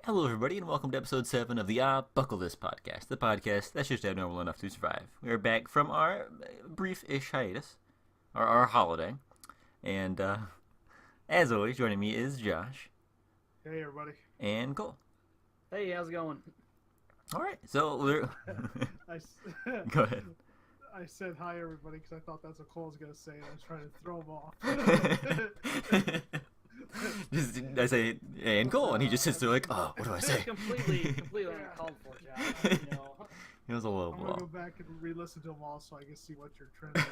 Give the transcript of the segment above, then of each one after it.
Hello, everybody, and welcome to episode 7 of the Buckle This podcast, the podcast that's just abnormal enough to survive. We are back from our brief-ish hiatus, our holiday, and as always, joining me is Josh. Hey, everybody. And Cole. Hey, how's it going? All right, so we're... Go ahead. I said hi, everybody, because I thought that's what Cole was going to say, and I was trying to throw him off. I say, hey, and Cole, and he just sits there like, oh, what do I say? completely uncalled for, Josh. You know. He was a little I'm going to go back and re-listen to them all so I can see what you're trending.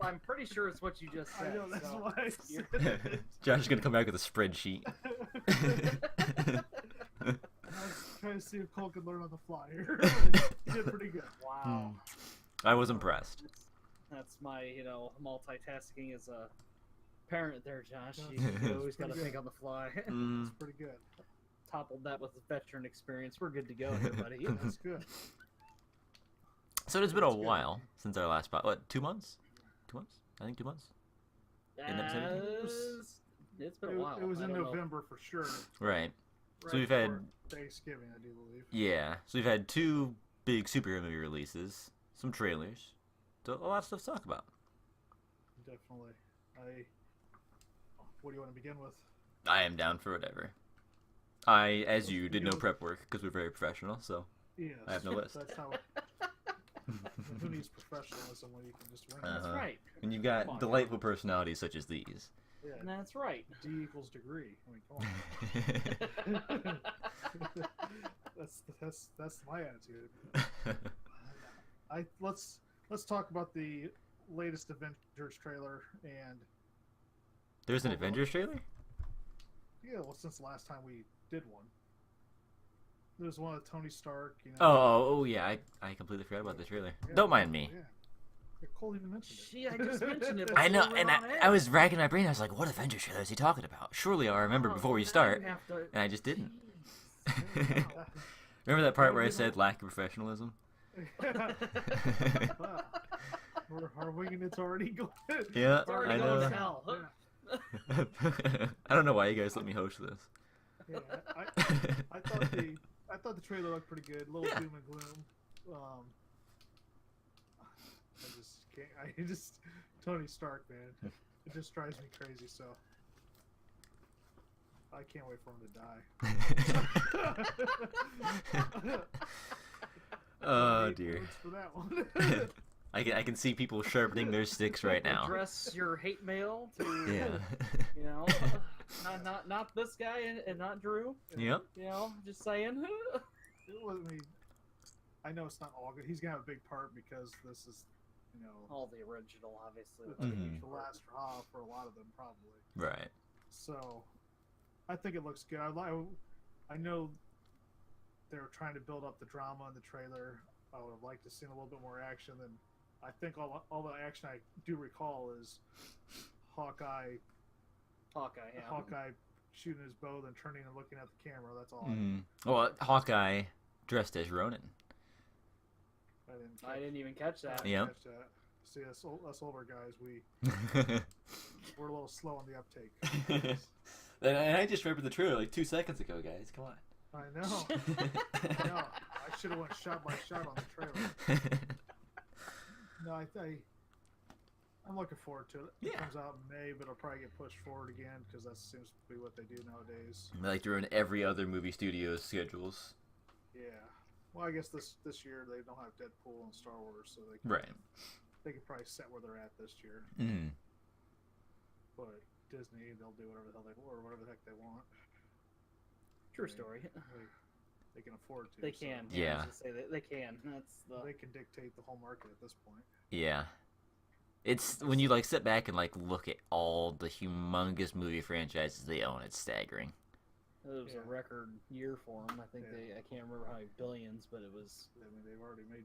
I'm pretty sure it's what you just said. I know, that's so why I said it. Josh is going to come back with a spreadsheet. I was trying to see if Cole could learn on the fly here. He did pretty good. Wow. I was impressed. That's my, multitasking as a parent there, Josh. Yeah. You always got to Pretty think good. on the fly. It's pretty good. Toppled that with veteran experience. We're good to go here, buddy. That's good. So it's been a That's good. while since our last what, 2 months? 2 months? I think 2 months. In that 17? It's been a while. It was I in don't know. November for sure. Right. Right So we've had... before Thanksgiving, I do believe. Yeah. So we've had 2 big superhero movie releases, some trailers, so a lot of stuff to talk about. Definitely. What do you want to begin with? I am down for whatever. I, as you, did no prep work because we're very professional, so Yes. I have no list. That's how. Who needs professionalism when you can just wing it? That's right. And you've Come got on. delightful personalities such as these. Yeah. That's right. D equals degree. I mean, come on. that's my attitude. Let's talk about the latest Avengers trailer and There's an Avengers trailer? yeah. Well, since the last time we did one, there's one of Tony Stark. You know. Oh, yeah, I completely forgot about the trailer. Yeah, Don't mind me. Yeah. Cole even mentioned it. Gee, I just mentioned it. I know, before we and went on I air. was racking my brain. I was like, what Avengers trailer is he talking about? Surely I'll remember Oh, before we now start. you have to- And I just didn't. Jeez. Remember that part where I said lack of professionalism? Wow. Our winging it's already going. Yeah, It's already I going know. to hell. I don't know why you guys let me host this. Yeah, I thought the trailer looked pretty good. A little Yeah. doom and gloom. I just can't. Tony Stark, man. It just drives me crazy. So I can't wait for him to die. Oh Eight dear. words for that one. I can see people sharpening their sticks right now. Address your hate mail to, Yeah. not this guy and not Drew. Yep. Just saying. It was, I know it's not all good. He's gonna have a big part because this is, All the original, obviously. Mhm. the last straw for a lot of them, probably. Right. So, I think it looks good. I know they were trying to build up the drama in the trailer. I would have liked to see a little bit more action than. I think all the action I do recall is Hawkeye Hawkeye. shooting his bow, then turning and looking at the camera. That's all. Well, Hawkeye dressed as Ronin. I didn't even catch that. Yep. catch that. See, us older guys, we're a little slow on the uptake. And I just remembered the trailer like 2 seconds ago, guys. Come on. I know. No, I should have went shot by shot on the trailer. No, I'm looking forward to it. It Yeah. comes out in May, but it'll probably get pushed forward again because that seems to be what they do nowadays. They like to ruin every other movie studio's schedules. Yeah. Well, I guess this year they don't have Deadpool and Star Wars, so they can probably set where they're at this year. Mm. But Disney, they'll do whatever the hell whatever the heck they want. True story. They can afford to. They so can. Yeah. I was gonna say they can. That's the. They can dictate the whole market at this point. Yeah. It's when you like sit back and like look at all the humongous movie franchises they own, it's staggering. It was a record year for them. I think Yeah. I can't remember how many billions, but it was. I mean, they've already made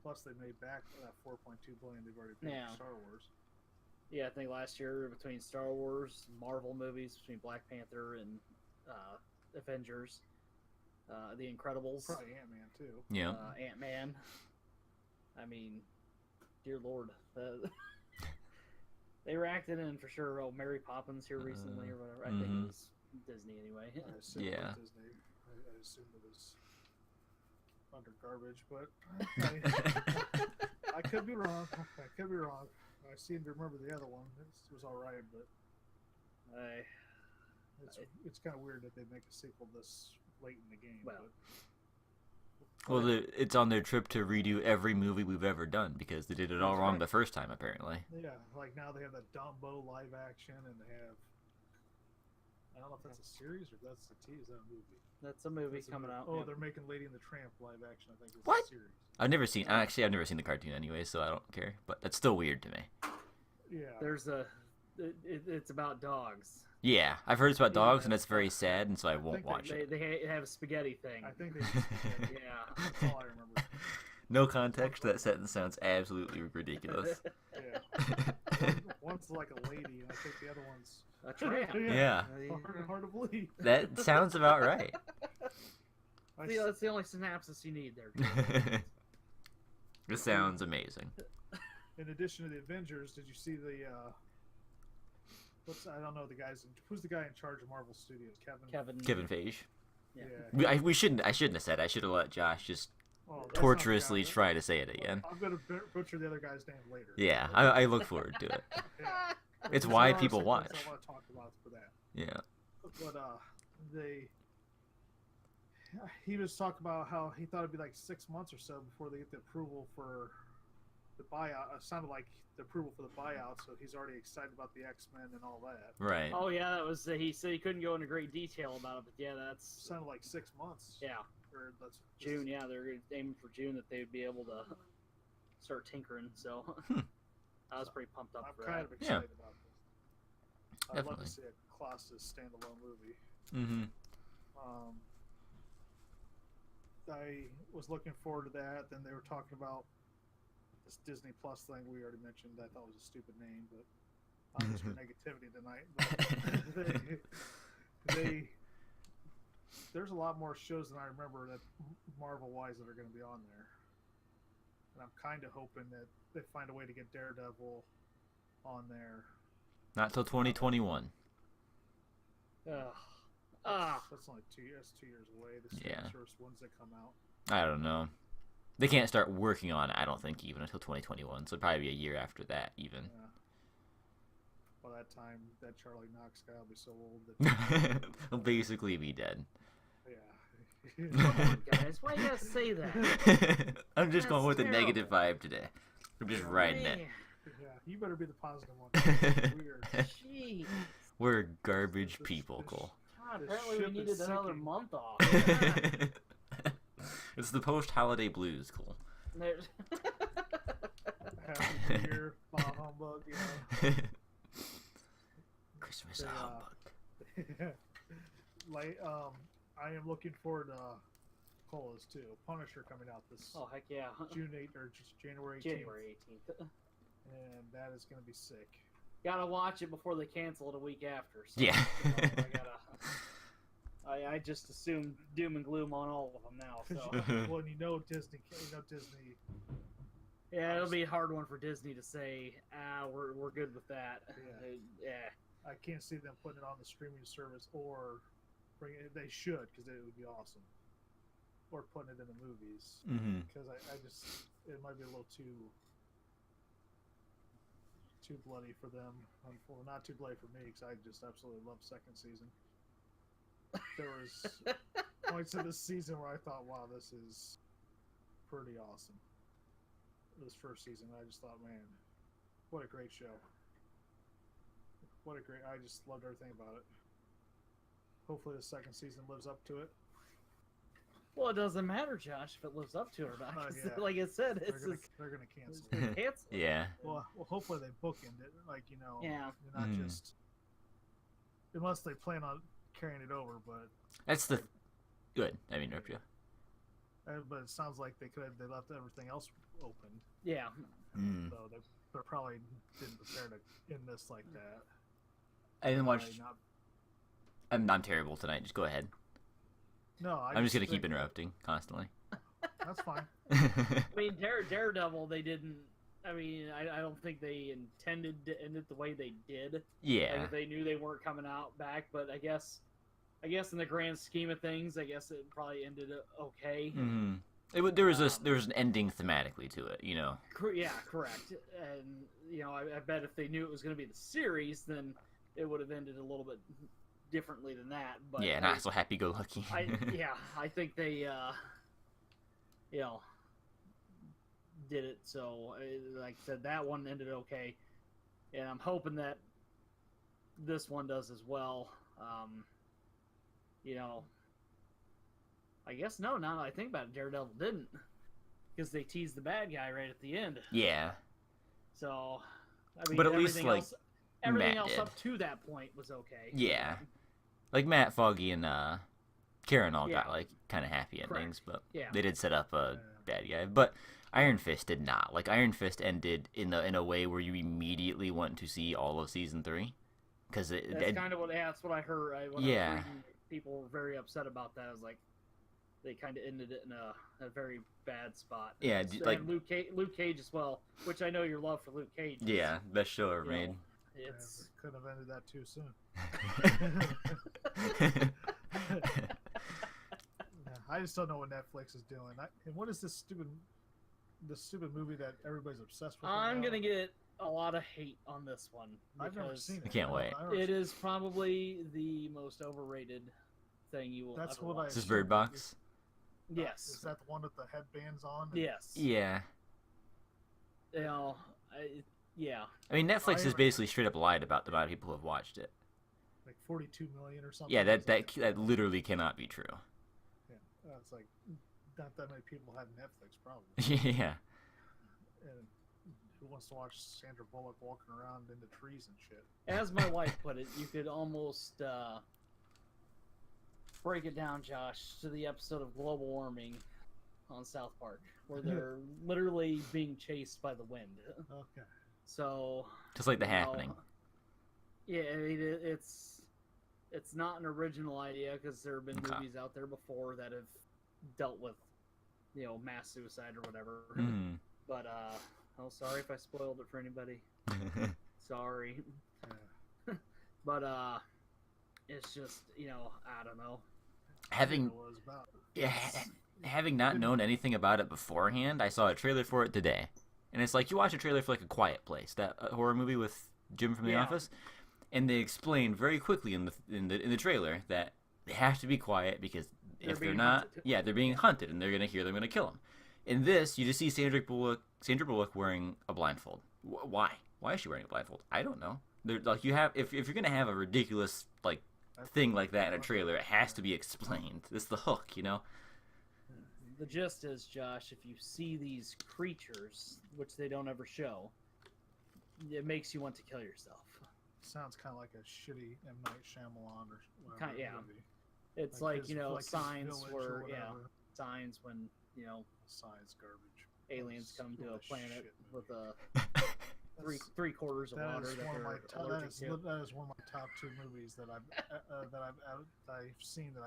plus they made back that 4.2 billion they've already paid Yeah. for Star Wars. Yeah, I think last year between Star Wars, Marvel movies, between Black Panther and Avengers, The Incredibles, Probably Ant-Man too. Yeah. Ant-Man. I mean, dear Lord, they were acting in for sure. Oh, Mary Poppins here recently or whatever. I think it was Disney anyway. I assume Yeah. it was Disney. I assumed it was under garbage, but I could be wrong. I could be wrong. I seem to remember the other one. It was all right, but it's kind of weird that they make a sequel this late in the game. Well. Well, it's on their trip to redo every movie we've ever done because they did it all That's wrong right. the first time, apparently. Yeah, like now they have that Dumbo live action, and they have. I don't know if that's a series or if that's a tease. That a movie. That's a movie That's a coming movie. out. Oh, yep. they're making Lady and the Tramp live action. I think it's What? a series. I've never seen the cartoon anyway, so I don't care. But that's still weird to me. Yeah. There's it's about dogs. Yeah, I've heard it's about dogs, and Yeah. it's very sad, and so I won't think watch it. They have a spaghetti thing. I think they. Yeah. That's all I remember. No context. That sentence sounds absolutely ridiculous. Yeah. One's like a lady, and I think the other one's A tramp. Yeah. hard to believe. That sounds about right. See, that's the only synopsis you need there. This sounds amazing. In addition to the Avengers, did you see the? I don't know the guys. Who's the guy in charge of Marvel Studios? Kevin Feige. Yeah. Yeah. We shouldn't. I shouldn't have said. I should have let Josh just Oh, that's not the torturously guy. try to say it again. I'm gonna butcher the other guy's name later. Yeah, I look forward to it. Yeah. It's There's a why lot of people segments watch. I want to talk about for that. Yeah. But he was talking about how he thought it'd be like 6 months or so before they get the approval for the buyout. It sounded like the approval for the buyout, so he's already excited about the X-Men and all that. Right. Oh yeah, that was. He said he couldn't go into great detail about it, but yeah, that's Sounded like 6 months. yeah. Or that's June, yeah, they're aiming for June that they would be able to start tinkering. So I was pretty pumped up I'm for kind that. of excited about this. I'd love Definitely. to see a Colossus standalone movie. Mm-hmm. I was looking forward to that. Then they were talking about this Disney Plus thing we already mentioned. I thought was a stupid name, but I'm just for negativity tonight. But there's a lot more shows than I remember that Marvel-wise that are going to be on there. And I'm kind of hoping that they find a way to get Daredevil on there. Not till 2021. Ugh. Ah, That's only 2 years. 2 years away. The Yeah. first ones that come out. I don't know. They can't start working on it, I don't think, even until 2021. So it'd probably be a year after that, even. Yeah. By that time, that Charlie Knox guy will be so old that He'll basically be dead. yeah. guys, why you gotta say that? I'm just going That's with the terrible. negative vibe today. I'm just riding it. Man, Yeah, you better be the positive one. Weird. Jeez. We're garbage This- people, this- Cole. God, The apparently we ship is needed another sinking. month off. It's the post-holiday blues, Cole. There's- Happy New Year, Bah Humbug, you Christmas Yeah. humbug. know. I am looking forward to Colas too. Punisher coming out this oh heck yeah. June 8th or just January 18th. January 18th. And that is going to be sick. Gotta watch it before they cancel it a week after. So, Yeah. I gotta. I just assume doom and gloom on all of them now. So Well, and you know Disney. yeah, it'll be a hard one for Disney to say, we're good with that. Yeah. Yeah. I can't see them putting it on the streaming service or bring it. They should because it would be awesome. Or putting it in the movies Mm-hmm. because I just it might be a little too bloody for them. Well, not too bloody for me because I just absolutely love second season. There was points in this season where I thought, wow, this is pretty awesome. This first season, I just thought, man, what a great show. I just loved everything about it. Hopefully the second season lives up to it. Well, it doesn't matter, Josh, if it lives up to it or not. 'cause Yeah. Like I said, They're it's gonna, just they're gonna cancel it's it. gonna cancel. Yeah. Well, hopefully they bookend it. Like, Yeah. they're not Mm. just... Unless they plan on carrying it over, but That's the... Good. I mean, interrupt you. but it sounds like they left everything else open. Yeah. Mm. So they probably didn't prepare to end this like that. I didn't watch... Probably not- I'm terrible tonight. Just go ahead. No, I'm just going to keep think- interrupting constantly. That's fine. I mean, Daredevil, they didn't. I mean, I don't think they intended to end it the way they did. Like, Yeah. if they knew they weren't coming out back, but I guess I guess in the grand scheme of things, I guess it probably ended okay. Mm-hmm. There was an ending thematically to it, you know. Yeah, correct. And I bet if they knew it was going to be the series, then it would have ended a little bit differently than that. But yeah, not so happy-go-lucky. I think they, did it. So, like I said, that one ended okay, and I'm hoping that this one does as well. I guess no. Now that I think about it, Daredevil didn't, because they teased the bad guy right at the end. Yeah. So, I mean, but at least like everything Matt else did. up to that point was okay. Yeah. Like Matt, Foggy, and Karen all got Yeah. like kind of happy endings, but Yeah. they did set up a bad guy. But Iron Fist did not. Like Iron Fist ended in a way where you immediately want to see all of season 3, because That's kind of that's what I heard. When I was reading, people were very upset about that. I was like, they kind of ended it in a very bad spot. Yeah, and like Luke Cage as well, which I know your love for Luke Cage. Yeah, best show ever made. It's couldn't have ended that too soon. I just don't know what Netflix is doing. And what is this stupid movie that everybody's obsessed with? I'm gonna get a lot of hate on this one. I've never seen it. I can't wait. It is probably the most overrated thing you will That's ever what watch. Is this Bird Box? Yes. Is that the one with the headbands on? Yes. Yeah. Yeah. I mean, Netflix has basically straight up lied about the amount of people who have watched it. Like 42 million or something. Yeah, that literally cannot be true. Yeah, it's like not that many people have Netflix, probably. Yeah. And who wants to watch Sandra Bullock walking around in the trees and shit? As my wife put it, you could almost break it down, Josh, to the episode of global warming on South Park, where they're literally being chased by the wind. Okay. So Just like The Happening. Yeah, I mean, it's not an original idea, because there have been movies out there before that have dealt with, mass suicide or whatever. Mm. But sorry if I spoiled it for anybody. Sorry. Yeah. But it's just, I don't know. Having not known anything about it beforehand, I saw a trailer for it today, and it's like you watch a trailer for like A Quiet Place, that horror movie with Jim from The Office, and they explain very quickly in the trailer that they have to be quiet because if they're not, they're being hunted and they're gonna hear them, gonna kill them. In this, you just see Sandra Bullock wearing a blindfold. Why? Why is she wearing a blindfold? I don't know. They're, like, you have if you're gonna have a ridiculous like thing like that in a trailer, it has to be explained. It's the hook, The gist is, Josh, if you see these creatures, which they don't ever show, it makes you want to kill yourself. Sounds kind of like a shitty M. Night Shyamalan or whatever. Movie. It's like signs where signs when science garbage. aliens come to a planet with a three quarters of that water is that one of they're my allergic to. that is one of my top 2 movies that I've seen the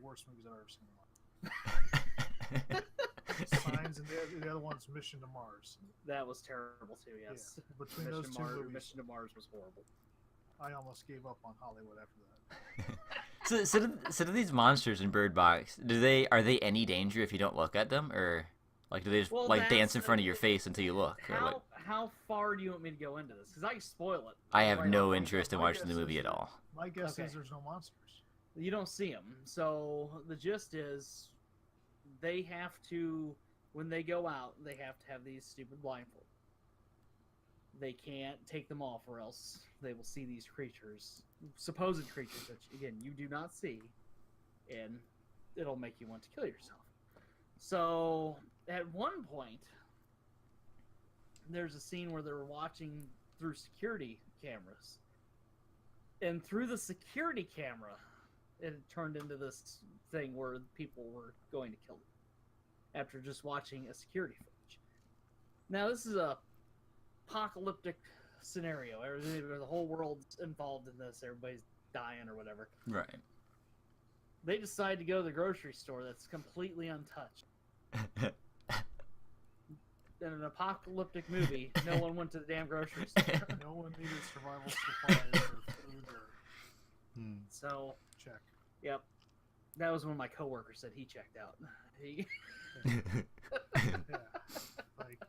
worst movies I've ever seen in my life. Signs, and the other one's Mission to Mars. That was terrible too. Yes, Between those two movies, Mission to Mars was horrible. I almost gave up on Hollywood after that. So do these monsters in Bird Box, are they any danger if you don't look at them, or like do they just dance in front of your face until you look? How far do you want me to go into this? Because I can spoil it. I have no interest in watching the movie at all. My guess is there's no monsters. You don't see them. So the gist is, they have to, when they go out, they have to have these stupid blindfolds. They can't take them off, or else they will see these creatures, supposed creatures that, again, you do not see, and it'll make you want to kill yourself. So at one point, there's a scene where they're watching through security cameras, and through the security camera, it turned into this thing where people were going to kill them after just watching a security footage. Now, this is a apocalyptic scenario. The whole world's involved in this. Everybody's dying or whatever. Right. They decide to go to the grocery store that's completely untouched. In an apocalyptic movie, no one went to the damn grocery store. No one needed survival supplies or food or So check. Yep. That was when my coworker said he checked out. Yeah. Like,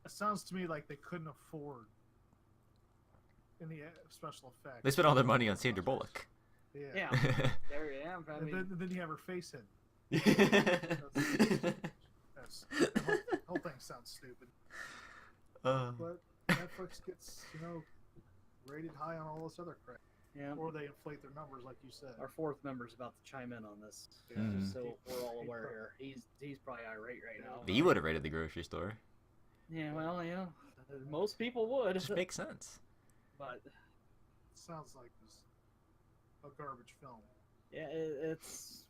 it sounds to me like they couldn't afford any special effects. They spent all their money on Sandra Bullock. Yeah. There I am. I And mean, then you have her face hidden. That's, the whole thing sounds stupid. But Netflix gets, rated high on all this other crap. yeah. Or they inflate their numbers, like you said. Our fourth member's about to chime in on this, Mhm. just so we're all aware here. He's probably irate right now. He would have rated the grocery store. Yeah, well, yeah, most people would. Just makes sense. But It sounds like it's a garbage film. yeah, it's.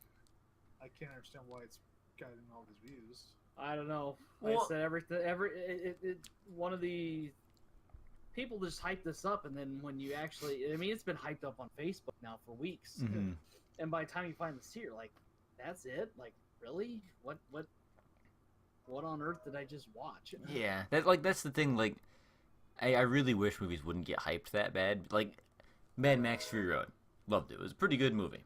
I can't understand why it's gotten all these views. I don't know. Like Well- I said, one of the people just hyped this up, and then when you actually, I mean, it's been hyped up on Facebook now for weeks, Mhm. and by the time you finally see it, you're like, that's it? Like, really? What on earth did I just watch? Yeah, that's the thing. Like, I really wish movies wouldn't get hyped that bad. Like, Mad Max Fury Road, loved it. It was a pretty good movie,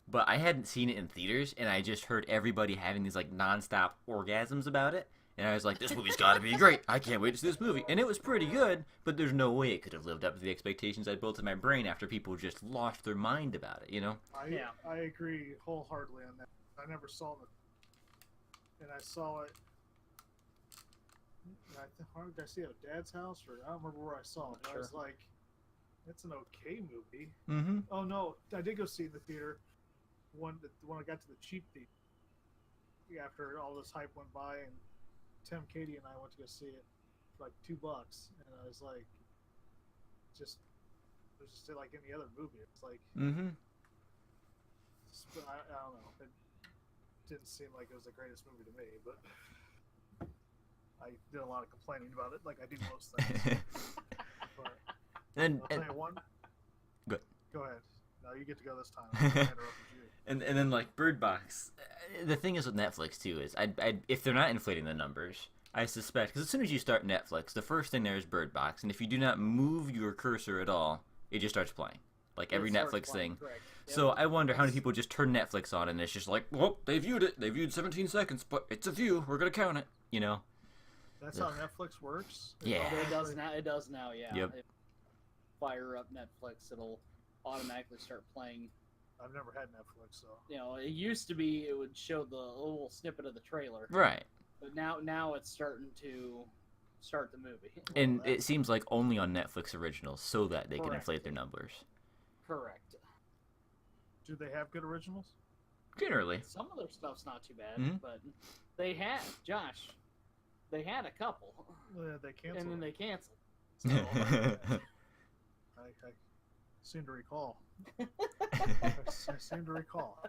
but I hadn't seen it in theaters, and I just heard everybody having these like nonstop orgasms about it, and I was like, this movie's got to be great. I can't wait to see this movie, and it was pretty good. But there's no way it could have lived up to the expectations I built in my brain after people just lost their mind about it. I agree wholeheartedly on that. I never saw it, and I saw it. Where did I see it? At Dad's house, or I don't remember where I saw it. But I was like, "It's an okay movie." Mm-hmm. Oh no, I did go see it in the theater. When I got to the cheap theater, after all this hype went by, and Tim, Katie, and I went to go see it for like $2, and I was like, it was just like any other movie. It's like, Mm-hmm. I don't know. It didn't seem like it was the greatest movie to me, but I did a lot of complaining about it, like I do most things. But and I'll tell you one. Good. Go ahead. No, you get to go this time. I interrupted you. And then like Bird Box, the thing is with Netflix too is if they're not inflating the numbers, I suspect because as soon as you start Netflix, the first thing there is Bird Box, and if you do not move your cursor at all, it just starts playing like every It starts Netflix playing, thing. correct. Yep. So I wonder how many people just turn Netflix on and it's just like, well, they viewed it. They viewed 17 seconds, but it's a view. We're gonna count it. That's how Netflix works. Yeah. It does now. It does now. Yeah. Yep. If you fire up Netflix, it'll automatically start playing. I've never had Netflix, so It used to be it would show the little snippet of the trailer, Right. but now it's starting to start the movie. And it seems like only on Netflix originals so that they can Correct. inflate their numbers. Correct. do they have good originals? Generally. Some of their stuff's not too bad, Mhm. but they had They had a couple, They canceled. and then they it. canceled. I seem to recall. I seem to recall.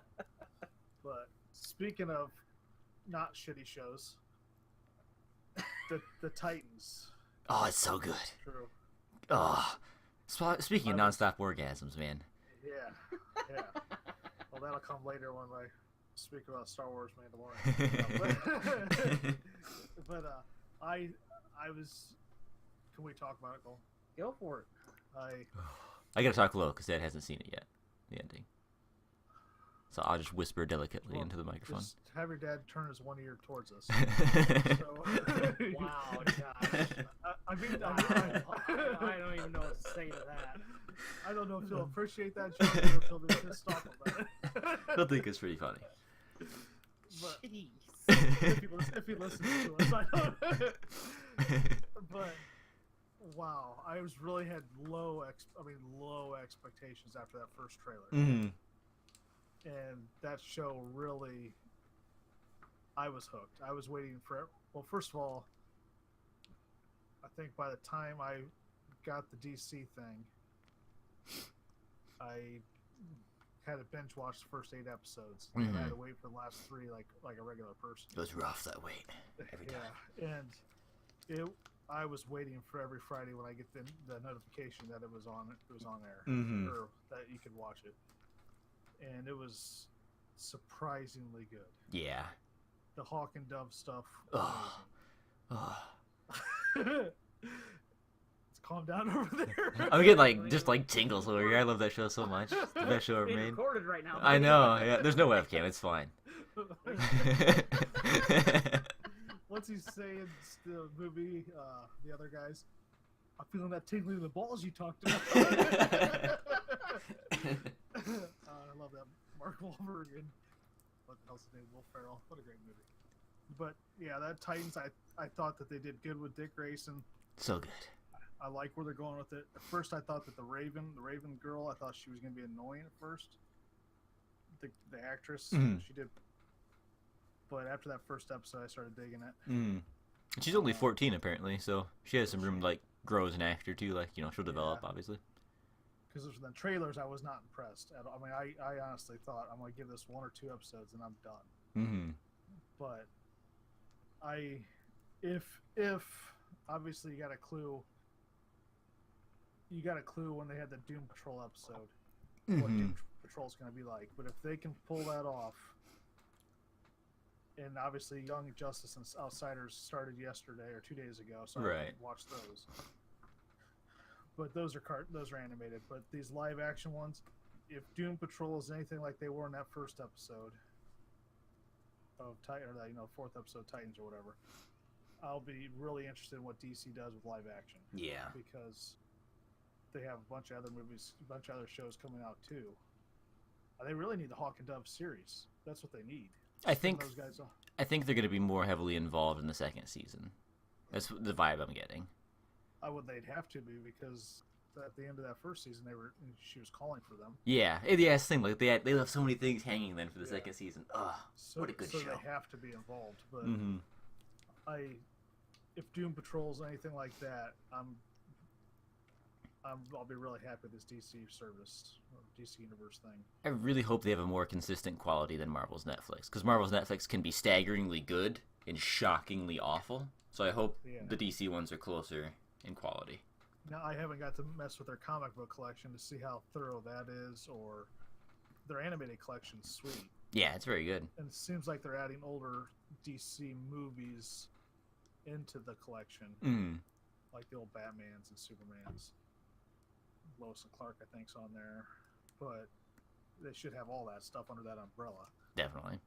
But speaking of not shitty shows, the Titans. Oh, it's so good. True. Oh, speaking of nonstop orgasms, man. Yeah. Well, that'll come later when I speak about Star Wars Mandalorian. but I was. Can we talk about it, Cole? Go for it. I gotta talk low because Dad hasn't seen it yet. The ending. So I'll just whisper delicately into the microphone. Just have your dad turn his one ear towards us. So, Wow, Josh. I mean, I don't even know what to say to that. I don't know if he'll appreciate that joke or if he'll be pissed off about it. I think it's pretty funny. But Jeez. if he listens to us, I don't. But wow, I was really had low expectations after that first trailer, Mm-hmm. and that show really, I was hooked. I was waiting for. Well, first of all, I think by the time I got the DC thing, I had to binge watch the first 8 episodes. And I had to wait for the last 3 like a regular person. It was rough that wait. Every time. And I was waiting for every Friday when I get the notification that it was on air, Mhm. or that you could watch it. And it was surprisingly good. Yeah. The Hawk and Dove stuff. Oh. Oh. Amazing. It's calm down over there. I'm getting like just like tingles over here. I love that show so much. It's the best show ever Being made. recorded right now. I know. Yeah, there's no webcam. It's fine. What's he saying? The movie, the other guys. I'm feeling that tingling in the balls you talked about. I love that. Mark Wahlberg and what the hell's his name? Will Ferrell. What a great movie. But yeah, that Titans. I thought that they did good with Dick Grayson. So good. I like where they're going with it. At first, I thought that the Raven girl, I thought she was going to be annoying at first. The actress, she did. But after that first episode, I started digging it. Mm. She's only 14 apparently, so she has some room to like grow as an actor too. Like she'll develop obviously. Because in the trailers, I was not impressed at all. I mean, I honestly thought I'm going to give this 1 or 2 episodes and I'm done. Mm-hmm. But if obviously you got a clue. You got a clue when they had the Doom Patrol episode, what Doom Patrol's going to be like. But if they can pull that off, and obviously Young Justice and Outsiders started yesterday or 2 days ago, so I didn't watch those. But those are animated. But these live action ones, if Doom Patrol is anything like they were in that first episode of Titan, or that 4th episode of Titans or whatever, I'll be really interested in what DC does with live action. Yeah, because they have a bunch of other movies, a bunch of other shows coming out too. They really need the Hawk and Dove series. That's what they need. I think they're going to be more heavily involved in the second season. That's the vibe I'm getting. They'd have to be, because at the end of that first season, she was calling for them. Yeah, it's the thing. Like they left so many things hanging then for the second season. What a good show. So they have to be involved. But if Doom Patrol's anything like that, I'll be really happy with this DC service, or DC Universe thing. I really hope they have a more consistent quality than Marvel's Netflix, because Marvel's Netflix can be staggeringly good and shockingly awful. So I hope the DC ones are closer in quality. Now, I haven't got to mess with their comic book collection to see how thorough that is, or their animated collection's sweet. Yeah, it's very good. And it seems like they're adding older DC movies into the collection, like the old Batmans and Supermans. Lois and Clark, I think's on there, but they should have all that stuff under that umbrella. Definitely.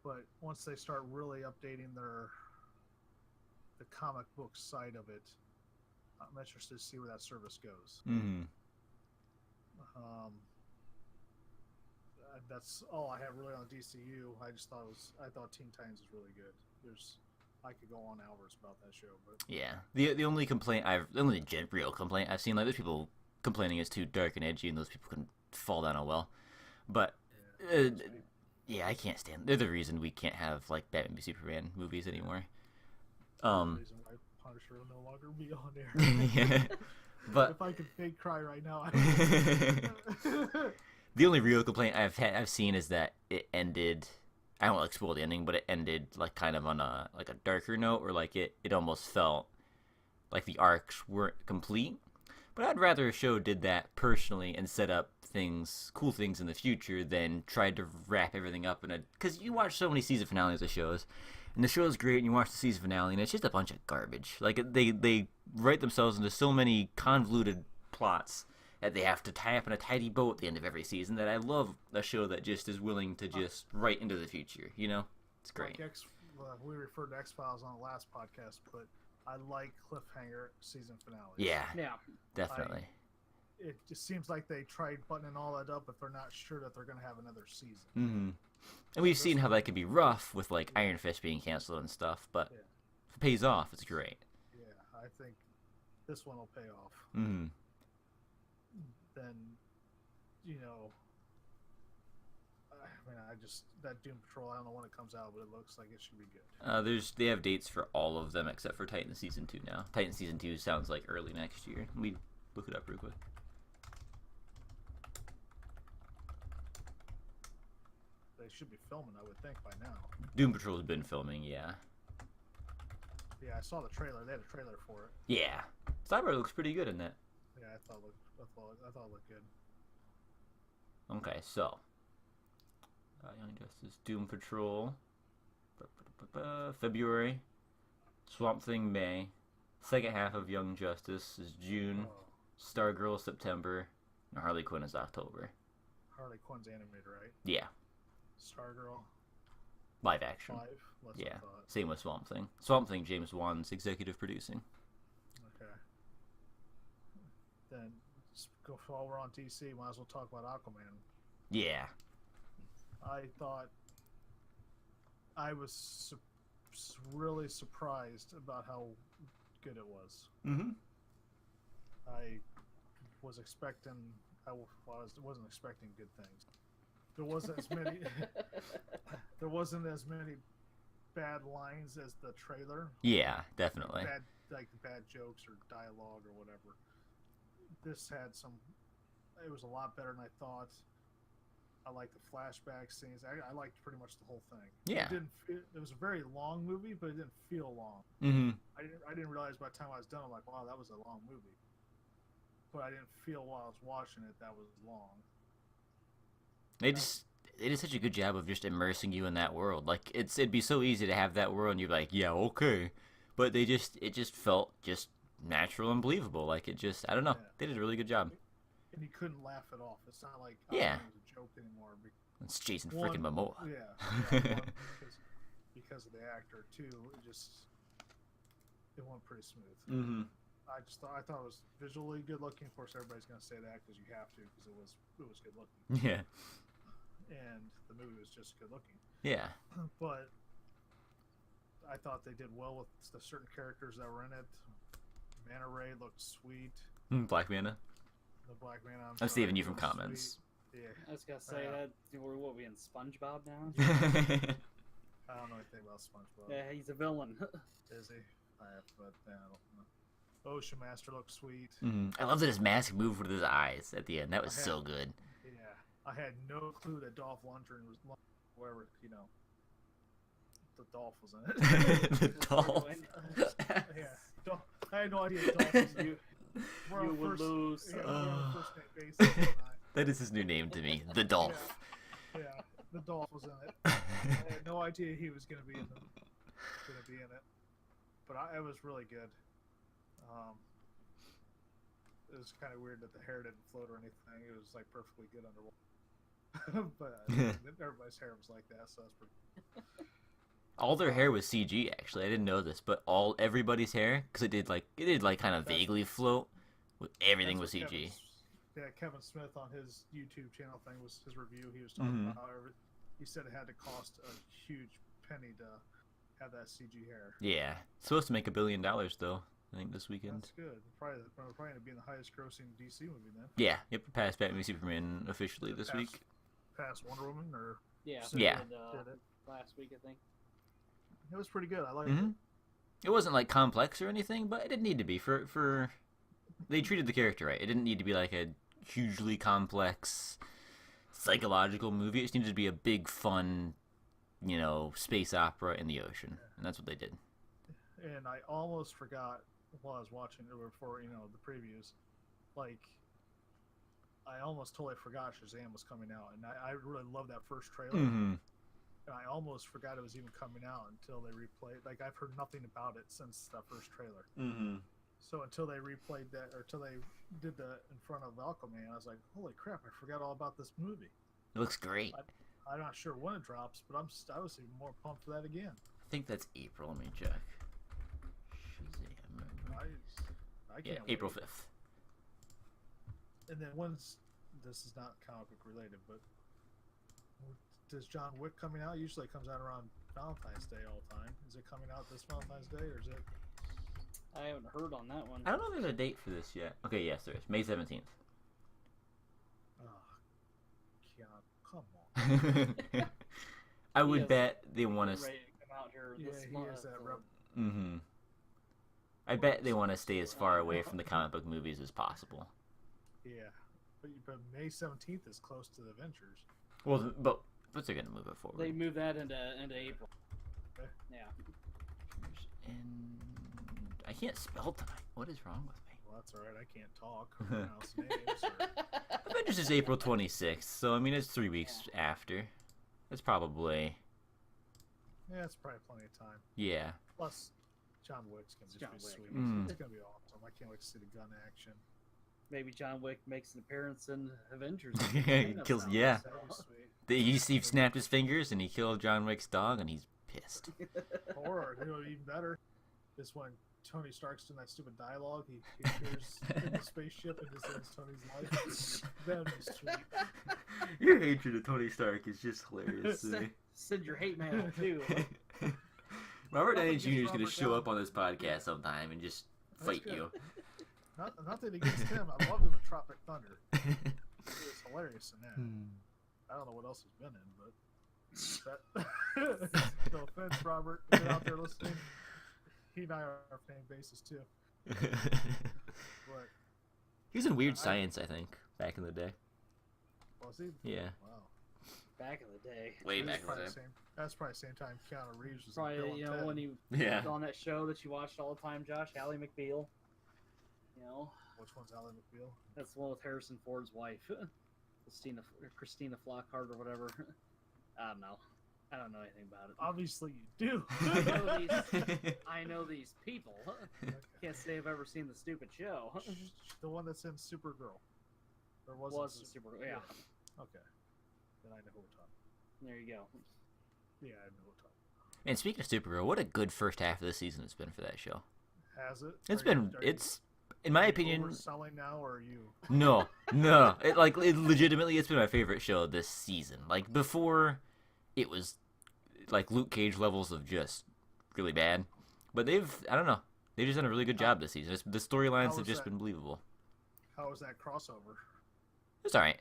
But once they start really updating the comic book side of it, I'm interested to see where that service goes. That's all I have really on DCU. I thought Teen Titans was really good. I could go on hours about that show, but yeah, the only real complaint I've seen, like there's people complaining it's too dark and edgy, and those people can fall down a well. But I can't stand. They're the reason we can't have like Batman v Superman movies anymore. The reason why Punisher will no longer be on there. Yeah, but if I could fake cry right now, the only real complaint I've seen is that it ended. I don't like spoil the ending, but it ended like kind of on a darker note, or like it almost felt like the arcs weren't complete. But I'd rather a show did that personally and set up cool things in the future than tried to wrap everything up because you watch so many season finales of shows, and the show's great, and you watch the season finale, and it's just a bunch of garbage. Like they write themselves into so many convoluted plots that they have to tie up in a tidy bow at the end of every season. That I love a show that just is willing to just write into the future. It's great. Like we referred to X-Files on the last podcast, but I like cliffhanger season finales. Yeah, definitely. It just seems like they tried buttoning all that up if they're not sure that they're going to have another season. Mm-hmm. And we've seen how that could be rough with like Iron Fist being canceled and stuff, but if it pays off, it's great. Yeah, I think this one will pay off. Mm-hmm. Then, that Doom Patrol, I don't know when it comes out, but it looks like it should be good. They have dates for all of them except for Titan Season 2 now. Titan Season 2 sounds like early next year. Let me look it up real quick. They should be filming, I would think, by now. Doom Patrol's been filming, yeah. Yeah, I saw the trailer. They had a trailer for it. Yeah. Cyber looks pretty good in that. Yeah, I thought it looked good. Okay, so Young Justice, Doom Patrol, February, Swamp Thing May, Second half of Young Justice is June. Oh, Stargirl September. And Harley Quinn is October. Harley Quinn's animated, right? Yeah, Stargirl live action. 5. Less Yeah, I thought. same with Swamp Thing. Swamp Thing, James Wan's executive producing. Okay. Then, while we're on DC, might as well talk about Aquaman. Yeah. I thought I was really surprised about how good it was. Mm-hmm. I was expecting. Wasn't expecting good things. There wasn't as many. There wasn't as many bad lines as the trailer. Yeah, definitely. Bad jokes or dialogue or whatever. This had some. It was a lot better than I thought. I liked the flashback scenes. I liked pretty much the whole thing. Yeah. It was a very long movie, but it didn't feel long. Mm-hmm. I didn't realize by the time I was done, I'm like, wow, that was a long movie. But I didn't feel while I was watching it that was long. They did such a good job of just immersing you in that world. Like it'd be so easy to have that world and you're like, yeah, okay. But it just felt just natural and believable. Like I don't know. Yeah. They did a really good job. And you couldn't laugh it off. It's not like Yeah. it was a joke anymore. It's Jason One- freaking Momoa. Yeah. Because of the actor too. It went pretty smooth. Mm-hmm. I thought it was visually good looking. Of course, everybody's gonna say that because you have to, because it was good looking, Yeah. and the movie was just good looking. Yeah. But I thought they did well with the certain characters that were in it. Manta Ray looked sweet. Black Manta. The Black Man. I'm saving you from comments. Yeah, I was gonna say that we're we in SpongeBob now? I don't know anything about SpongeBob. Yeah, he's a villain. Is he? But I don't know. Ocean Master looked sweet. I love that his mask moved with his eyes at the end. That was so good. Yeah, I had no clue that Dolph Lundgren was wherever the Dolph was in it. The doll. Yeah, I had no idea Dolph was in it. We're You on will first- lose. Yeah, we're on first name basis. That is his new name to me. The Dolph. Yeah, the Dolph was in it. I had no idea he was gonna be in it, but it was really good. It was kind of weird that the hair didn't float or anything. It was like perfectly good underwater. But everybody's hair was like that, so that's pretty. All their hair was CG. Actually, I didn't know this, but everybody's hair, because it did kind of vaguely float. Everything was That's what CG. Kevin Smith on his YouTube channel thing was his review. He was talking about how he said it had to cost a huge penny to have that CG hair. Yeah, it's supposed to make $1 billion though. I think this weekend. That's good. Probably going to be the highest grossing DC movie then. Yeah, yep. Passed Batman v Superman officially this week. Past Wonder Woman or Yeah. Yeah. Did it last week, I think. it was pretty good. I liked it. It wasn't like complex or anything, but it didn't need to be for. They treated the character right. It didn't need to be like a hugely complex psychological movie. It just needed to be a big, fun, space opera in the ocean, and that's what they did. And I almost forgot while I was watching it before, the previews. Like, I almost totally forgot Shazam was coming out, and I really love that first trailer. Mm-hmm. And I almost forgot it was even coming out until they replayed. Like, I've heard nothing about it since that first trailer. Mm-hmm. So until they replayed that, or until they did that in front of Aquaman, I was like, "Holy crap! I forgot all about this movie." It looks great. I'm not sure when it drops, but I was even more pumped for that again. I think that's April. Let me check. I Yeah, can't. April wait. 5th. And then this is not comic book related, but does John Wick coming out? Usually it comes out around Valentine's Day all the time. Is it coming out this Valentine's Day, or is it? I haven't heard on that one. I don't know if there's a date for this yet. Okay, yes, there is. May 17th. Oh, come on. I would bet they want to. Ready to come out here Yeah, this he month. is that rep. Mm-hmm. I bet they want to stay as far away from the comic book movies as possible. Yeah, but May 17th is close to the Avengers. Well, but they're gonna move it forward. They moved that into April. Okay. Yeah. And I can't spell tonight. What is wrong with me? Well, that's all right. I can't talk or pronounce names. Or... Avengers is April 26th, so I mean it's 3 weeks after. It's probably Yeah, it's probably plenty of time. yeah. Plus, John Wick's gonna just John be Wick. sweet. Mm. It's gonna be awesome. I can't wait to see the gun action. Maybe John Wick makes an appearance in Avengers. He kills. Yeah. That'd be sweet. He snapped his fingers and he killed John Wick's dog, and he's pissed. Or even better is when Tony Stark's doing that stupid dialogue. He appears in the spaceship and just ends Tony's life. That'd be sweet. Your hatred of Tony Stark is just hilarious to me. Send your hate mail too. Robert Downey Nothing Jr. is against going to Robert show up on Downey. this podcast sometime and just fight good. you. Nothing against him. I loved him in Tropic Thunder. He was hilarious in that. I don't know what else he's been in, but that, no offense, Robert, if you're out there listening. He and I are fan bases too. But He was in Weird Science, I think, back in the day. was he? Yeah. Wow. Back in the day. Way That's back in the probably day. that's probably the same time Keanu Reeves was in Probably, Bill and you know, Ted. when he Yeah. was on that show that you watched all the time, Josh, Ally McBeal. You know, Which one's Ally McBeal? that's the one with Harrison Ford's wife, Christina Flockhart or whatever. I don't know. I don't know anything about it. Obviously you do. I know these people. Can't say I've ever seen the stupid show. The one that's in Supergirl. Or was Was it the Super? Yeah. Okay. Then I know who we're talking. There you go. Yeah, I know who we're talking. And speaking of Supergirl, what a good first half of the season it's been for that show. Has it? It's Are you- been, are you it's, in my opinion, overselling now, or are you? no. It legitimately, it's been my favorite show this season. Like, before, it was, like, Luke Cage levels of just really bad. But they've just done a really good job this season. The storylines How have was just that? been believable. How was that crossover? It's alright.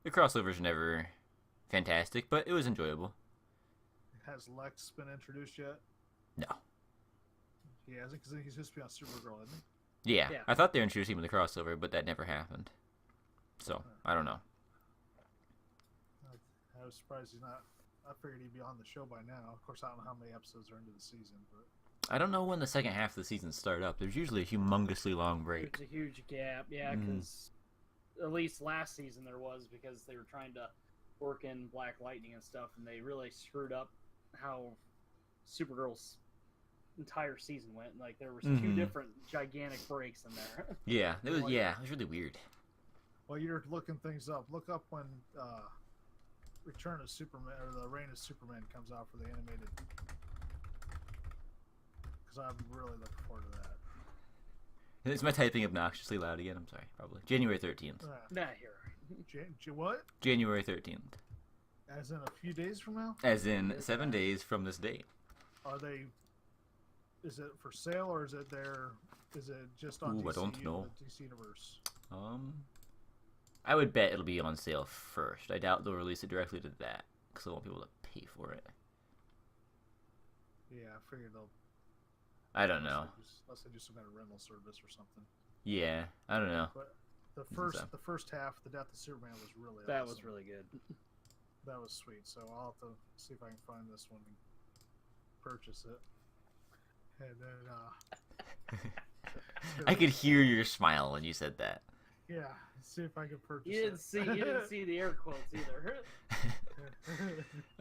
The crossover's never fantastic, but it was enjoyable. Has Lex been introduced yet? No. He hasn't, because he's supposed to be on Supergirl, isn't he? Yeah, Yeah. I thought they were introducing him in the crossover, but that never happened. So, I don't know. I was surprised he's not. I figured he'd be on the show by now. Of course, I don't know how many episodes are into the season, but I don't know when the second half of the season start up. There's usually a humongously long break. There's a huge gap, yeah, Mhm. because at least last season there was, because they were trying to work in Black Lightning and stuff, and they really screwed up how Supergirl's entire season went. Like, there was two Mhm. different gigantic breaks in there. Yeah, it was really weird. while you're looking things up, look up when Return of Superman or the Reign of Superman comes out for the animated. Because I'm really looking forward to that. Is my typing obnoxiously loud again? I'm sorry, probably. January 13th. Nah, here. What? January 13th. As in a few days from now? As in 7 days from this date. Are they? Is it for sale or is it there? Is it just on Ooh, I DC, don't know. the DC universe? I would bet it'll be on sale first. I doubt they'll release it directly to that, because they won't be able to pay for it. Yeah, I figured they'll. I don't know. Unless they do some kind of rental service or something. Yeah, I don't know. But the so. first half, the Death of Superman was really That awesome. was really good. That was sweet. So I'll have to see if I can find this one and purchase it. And then I could hear your smile when you said that. yeah, see if I can purchase You didn't it. see. You didn't see the air quotes either.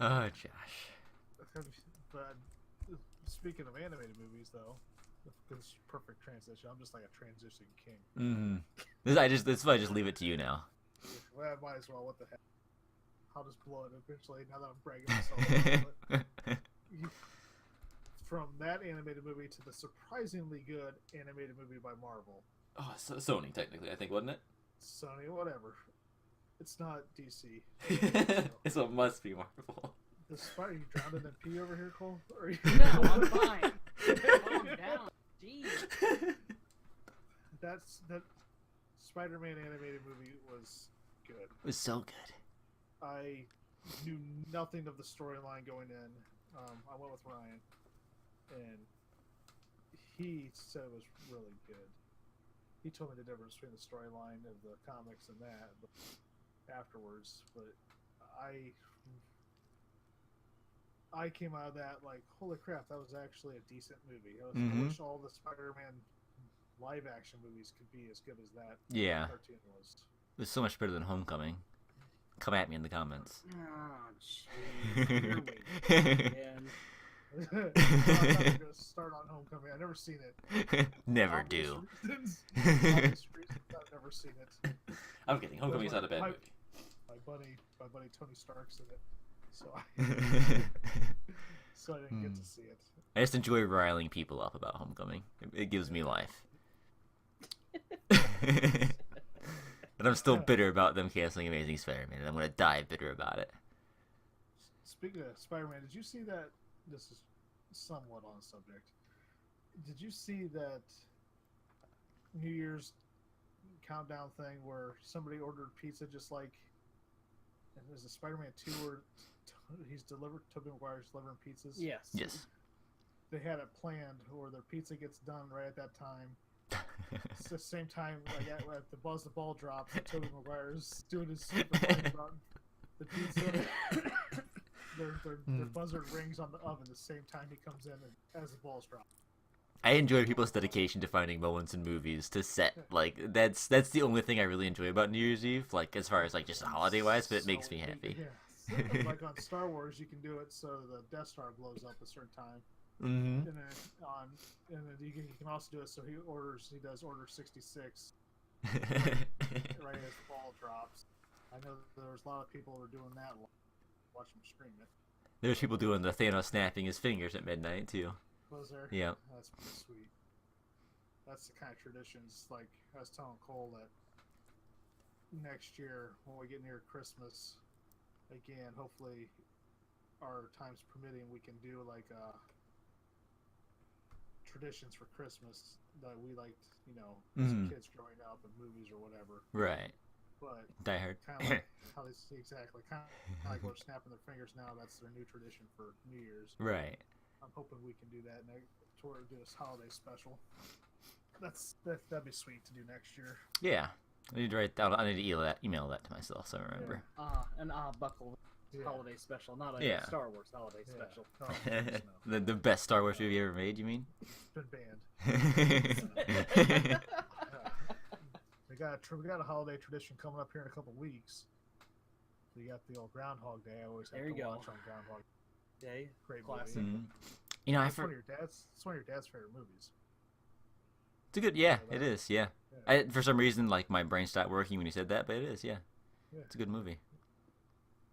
Oh, Josh. But speaking of animated movies, though, this is perfect transition. I'm just like a transition king. Mm-hmm. That's why I just leave it to you now. Well, I might as well. What the heck? I'll just blow it eventually. Now that I'm bragging myself. But from that animated movie to the surprisingly good animated movie by Marvel, Oh, Sony, technically, I think, wasn't it? Sony, whatever. It's not DC. So it must be Marvel. The spider, you drowned in pee over here, Cole? Or you... No, I'm fine. Calm down. Jeez. That Spider-Man animated movie was good. It was so good. I knew nothing of the storyline going in. I went with Ryan, and he said it was really good. He told me the difference between the storyline of the comics and that afterwards, but I came out of that like, holy crap, that was actually a decent movie. I wish all the Spider-Man live-action movies could be as good as that Yeah. cartoon was. It was so much better than Homecoming. Come at me in the comments. Oh, jeez. Here we go again. I'm not going to start on Homecoming. I've never seen it. Never Obvious do. reasons. Obvious reasons, I've never seen it. I'm kidding. Homecoming's not a bad movie. My buddy Tony Stark's in it, so I didn't get to see it. I just enjoy riling people up about Homecoming. It gives me life. And I'm still bitter about them canceling Amazing Spider-Man, and I'm gonna die bitter about it. Speaking of Spider-Man, did you see that? This is somewhat on the subject. Did you see that New Year's countdown thing where somebody ordered pizza just like, and there's a Spider-Man 2 where Tobey Maguire's delivering pizzas? Yes. Yes. They had it planned where their pizza gets done right at that time. It's the same time like at the buzz the ball drops, and Tobey Maguire's doing his super fun about the pizza. Their buzzer rings on the oven the same time he comes in and as the balls drop. I enjoy people's dedication to finding moments in movies to set. Like that's the only thing I really enjoy about New Year's Eve. Like as far as like just holiday wise, but it makes me happy. Yeah. So, like on Star Wars, you can do it so the Death Star blows up a certain time. Mm-hmm. And then you can also do it so he does order 66 right as the ball drops. I know there was a lot of people who were doing that. Watch him scream it. There's people doing the Thanos snapping his fingers at midnight too. Was there? Yeah. That's pretty sweet. That's the kind of traditions. Like I was telling Cole that next year when we get near Christmas, again, hopefully our times permitting, we can do like traditions for Christmas that we liked, as kids growing up in movies or whatever. Right. But Die Hard. Kind of like how they exactly kind of like we're snapping their fingers now. That's their new tradition for New Year's. Right. I'm hoping we can do that toward this holiday special. That'd be sweet to do next year. Yeah. I need to write down. I need to email that to myself so I remember. An Buckle holiday special, not a Yeah. Star Wars holiday special. Oh, please, no. the best Star Wars movie ever made, you mean? It's been banned. We got a holiday tradition coming up here in a couple weeks. We got the old Groundhog Day. I always have to watch on Groundhog Day. Great classic. movie. Mm-hmm. You know, It's one of your dad's favorite movies. It's a good, it is, yeah. For some reason, like my brain stopped working when you said that, but it is, yeah. It's a good movie.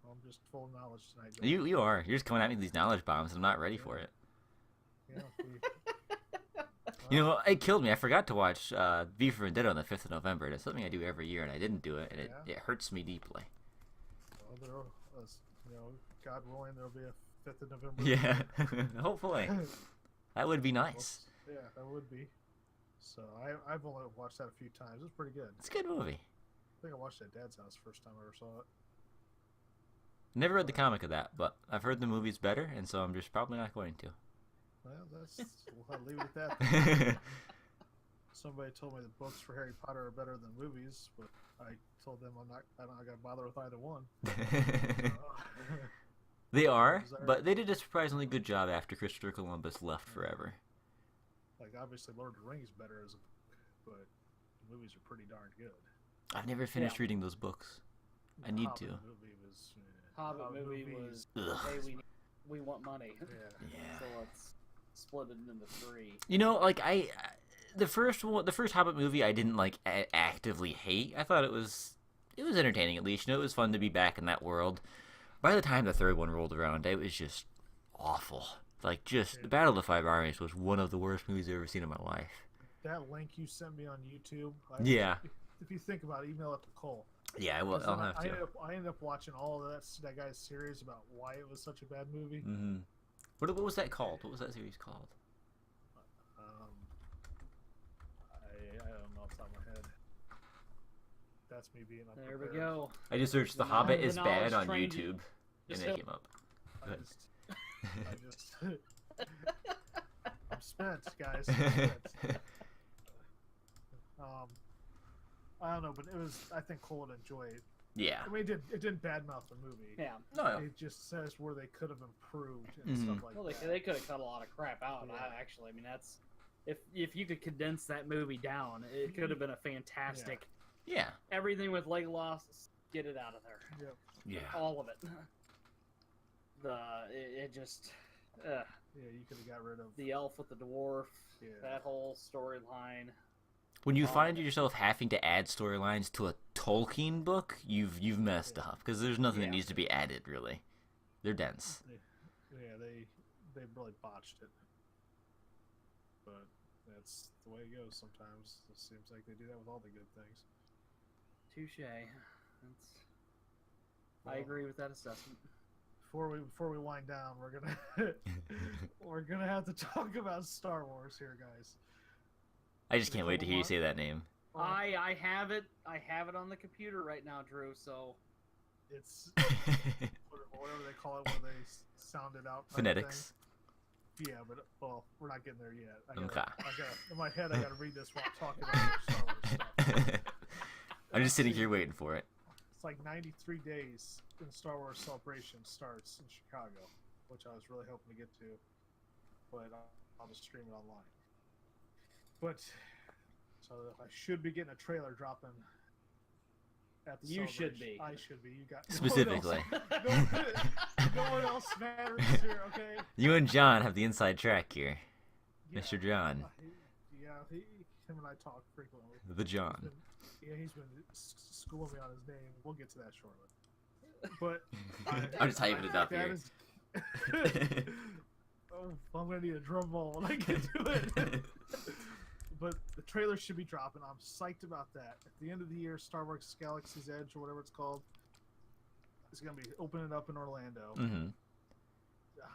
Well, I'm just full of knowledge tonight. You are. You're just coming at me with these knowledge bombs, and I'm not ready for it. Yeah. You know, it killed me. I forgot to watch V for Vendetta on the 5th of November. It's something I do every year, and I didn't do it, and it hurts me deeply. Well, God willing, there'll be a 5th of November. Yeah, hopefully. That would be nice. Yeah, that would be. So I've only watched that a few times. It's pretty good. It's a good movie. I think I watched it at Dad's house the first time I ever saw it. Never read the comic of that, but I've heard the movie's better, and so I'm just probably not going to. Well, we'll leave it at that. Somebody told me the books for Harry Potter are better than movies, but I told them I'm not gonna bother with either one. They are, but they did a surprisingly good job after Christopher Columbus left forever. Like obviously, Lord of the Rings is better as a book, but the movies are pretty darn good. I've never finished reading those books. I need to. Hobbit movie was hey, we want money. Yeah. So let's split it into 3. You know, like the first Hobbit movie I didn't like actively hate. I thought it was entertaining at least. You know, it was fun to be back in that world. By the time the third one rolled around, it was just awful. Like the Battle of the Five Armies was one of the worst movies I've ever seen in my life. That link you sent me on YouTube. If you think about it, email it to Cole. Yeah, I'll have to. I ended up watching all of that guy's series about why it was such a bad movie. Mm-hmm. What was that called? What was that series called? I don't know off the top of my head. That's me being unprepared. There we go. I just searched The Hobbit is bad on YouTube, and it came up. I'm spent, guys. I don't know, but I think Cole would enjoy it. Yeah. I mean, it didn't badmouth the movie. Yeah. No. It just says where they could have improved and stuff like that. They could have cut a lot of crap out. Yeah. I mean, that's if you could condense that movie down, it could have been a fantastic. Yeah. Everything with Legolas, get it out of there. Yep. Yeah. All of it. It just. Ugh. Yeah, you could have got rid of. The elf with the dwarf. Yeah. That whole storyline. When you find yourself having to add storylines to a Tolkien book, you've messed up because there's nothing that needs to be added really. They're dense. They really botched it. But that's the way it goes sometimes. It seems like they do that with all the good things. Touche. I agree with that assessment. Before we wind down, we're gonna have to talk about Star Wars here, guys. I just can't wait to hear you say that name. I have it. I have it on the computer right now, Drew. So it's whatever they call it, where they sound it out. Phonetics. Yeah, but we're not getting there yet. Okay. In my head, I gotta read this while talking about Star Wars stuff. I'm just sitting here waiting for it. It's like 93 days when Star Wars Celebration starts in Chicago, which I was really hoping to get to, but I'll just stream it online. But so I should be getting a trailer dropping at the You should celebration. be. I should be. You got Specifically. No one else matters here, okay? You and John have the inside track here. Yeah. Mr. John. Him and I talk frequently. The John. He's been schooling me on his name. We'll get to that shortly. But I'm just hyping it up here. I'm gonna need a drum roll when I get to it. But the trailer should be dropping. I'm psyched about that. At the end of the year, Star Wars Galaxy's Edge, or whatever it's called, is gonna be opening up in Orlando. Mm-hmm.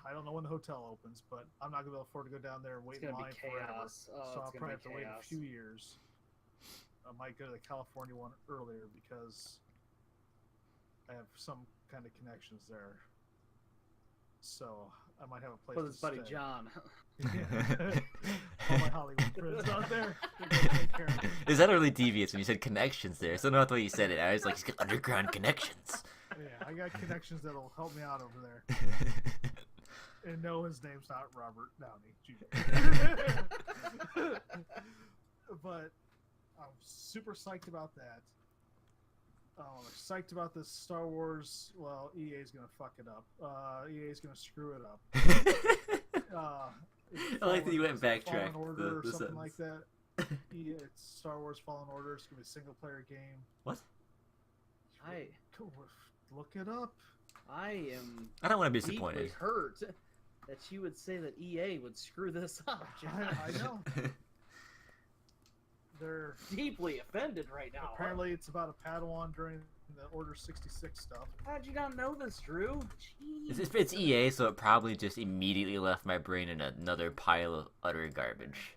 I don't know when the hotel opens, but I'm not gonna be able to afford to go down there and wait in line forever. So I'll probably have to wait a few years. I might go to the California one earlier because I have some kind of connections there. So I might have a place with to his buddy stay. John. Yeah. All my Hollywood friends out there. They're gonna take care of me. Is that really devious when you said connections there? So not the way you said it. I was like, he's got underground connections. Yeah, I got connections that'll help me out over there. And no, his name's not Robert Downey Jr. But I'm super psyched about that. I'm psyched about this Star Wars. Well, EA's gonna fuck it up. EA's gonna screw it up. I like that you went Fallen backtrack. Order or The something sentence. like that. It's Star Wars Fallen Order. It's gonna be a single player game. What? Look it up. I am. I don't want to be deeply disappointed. hurt that you would say that EA would screw this up. John. I know. They're Deeply offended right now. apparently it's about a Padawan during the Order 66 stuff. How'd you not know this, Drew? Jeez. It's EA, so it probably just immediately left my brain in another pile of utter garbage.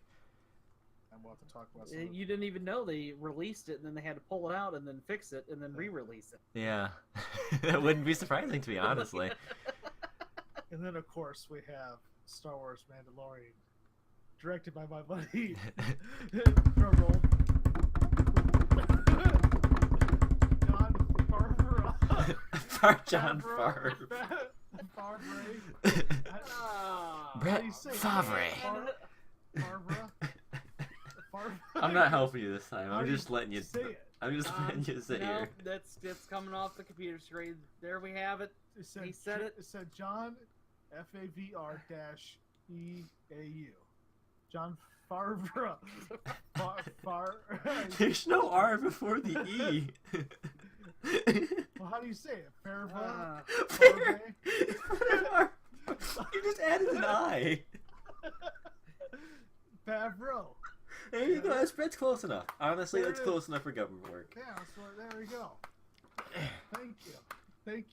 And we'll have to talk about some of You didn't even know they released it, and then they had to pull it out, and then fix it, and then re-release it. Yeah. That wouldn't be surprising to me, honestly. And then, of course, we have Star Wars Mandalorian, directed by my buddy. Drum roll. John Favreau. John Favre. How do you say it? Favre. Favre. I'm not helping you this time. How I'm do just letting you. say it? I'm just letting you sit no, here. that's coming off the computer screen. There we have it. It said, He said it. It said John Favre-EAU. John Favreau. There's no R before the E. Well, how do you say it? Favreau? You just added an I. Favreau. There you go. That's close enough. Honestly, There that's it close enough for government work. Yeah, so there we go. Thank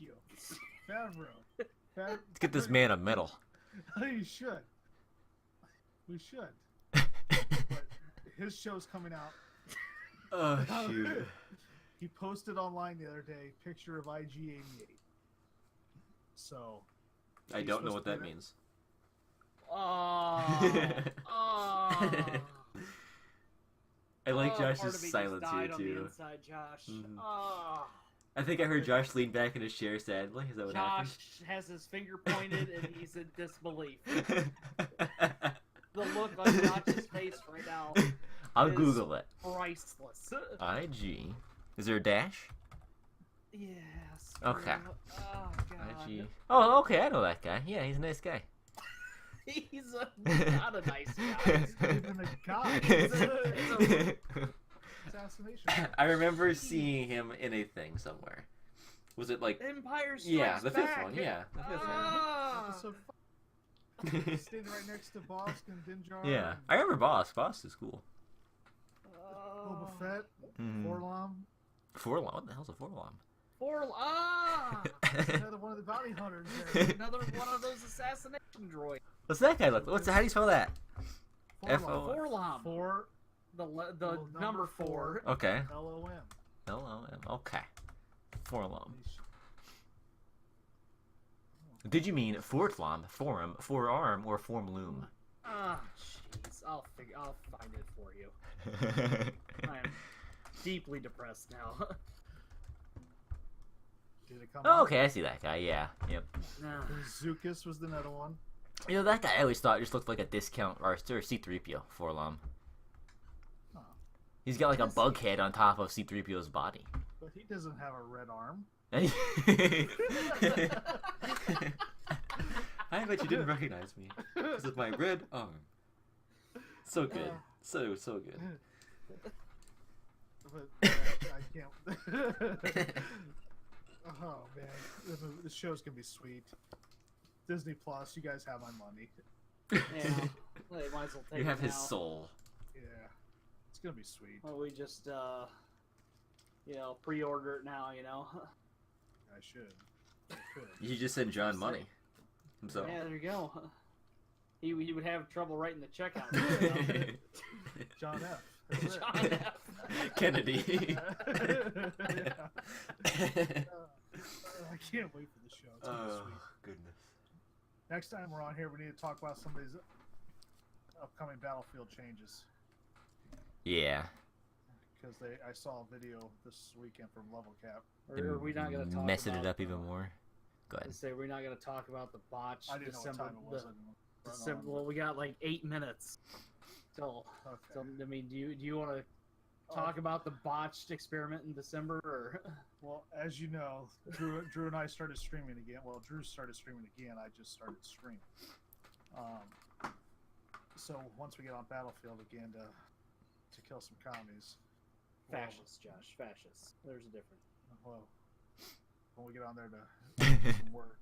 you. Favreau. Let's get this man a medal. You should. We should. But his show's coming out. Oh, shoot. He posted online the other day a picture of IG-88. So. I he's don't know supposed what to that be means. I like Part Josh's of me silence just here, died on the too. inside, Josh. Mhm. I think I heard Josh lean back in his chair sadly. Is that what Josh has his finger pointed and he's in disbelief. happened? The look on Josh's face right now I'll is Google it. priceless. IG. Is there a dash? Yes. Okay. Oh, God. IG. Oh, okay. I know that guy. Yeah, he's a nice guy. He's not a nice guy. He's not even a guy. He's a assassination. I remember seeing him in a thing somewhere. Was it like Empire Strikes yeah, the fifth Back. one? Yeah, the fifth Ah! Episode 5. Standing right next to Bosk and Dinjar. one. Yeah, and I remember Boss. Boss is cool. Boba Fett, Mm. Forlom. Forlom. What the hell's a Forlom? Another one of the bounty hunters there. Another one of those assassination droids. What's that guy look? How do you spell that? F-O- Forlom. Four The Well, number 4. Okay. LOM. L-O-M. Okay. Forlom. Did you mean Fortlom, Forum, Forearm, or Formloom? Ah, jeez. I'll find it for you. I am deeply depressed now. Did it come Oh, out? okay, I see that guy. Yeah. Yep. Ah. Zukas was another one. You know, that guy I always thought just looked like a discount or C-3PO, Forlom. Oh. He's got like a Does bug head on top of C-3PO's body. But he doesn't have a red arm. I bet you didn't recognize me because of my red arm. So good. So good. But I can't. Oh man, the show's gonna be sweet. Disney Plus, you guys have my money. Yeah. Well, might as well take You have it his now. soul. Yeah, it's gonna be sweet. Well, we just, pre-order it now, I should. I could. You just sent John money. So. Yeah, there you go. He would have trouble writing the checkout. John F. That's it. John F. Kennedy. Yeah. I can't wait for the show. It's gonna be Oh, sweet. goodness. Next time we're on here, we need to talk about some of these upcoming Battlefield changes. Yeah. Because I saw a video this weekend from Level Cap. Or are we not going to talk Messing about it up even more. Go ahead. Say we're not going to talk about the botch. I didn't know what time it was. Well, we got like 8 minutes. So, Okay. I mean, do you want to talk about the botched experiment in December, or? Well, as you know, Drew and I started streaming again. Well, Drew started streaming again. I just started streaming. So once we get on Battlefield again to kill some commies. well, Fascists, Josh. Fascists. There's a difference. Well, when we get on there to do some work,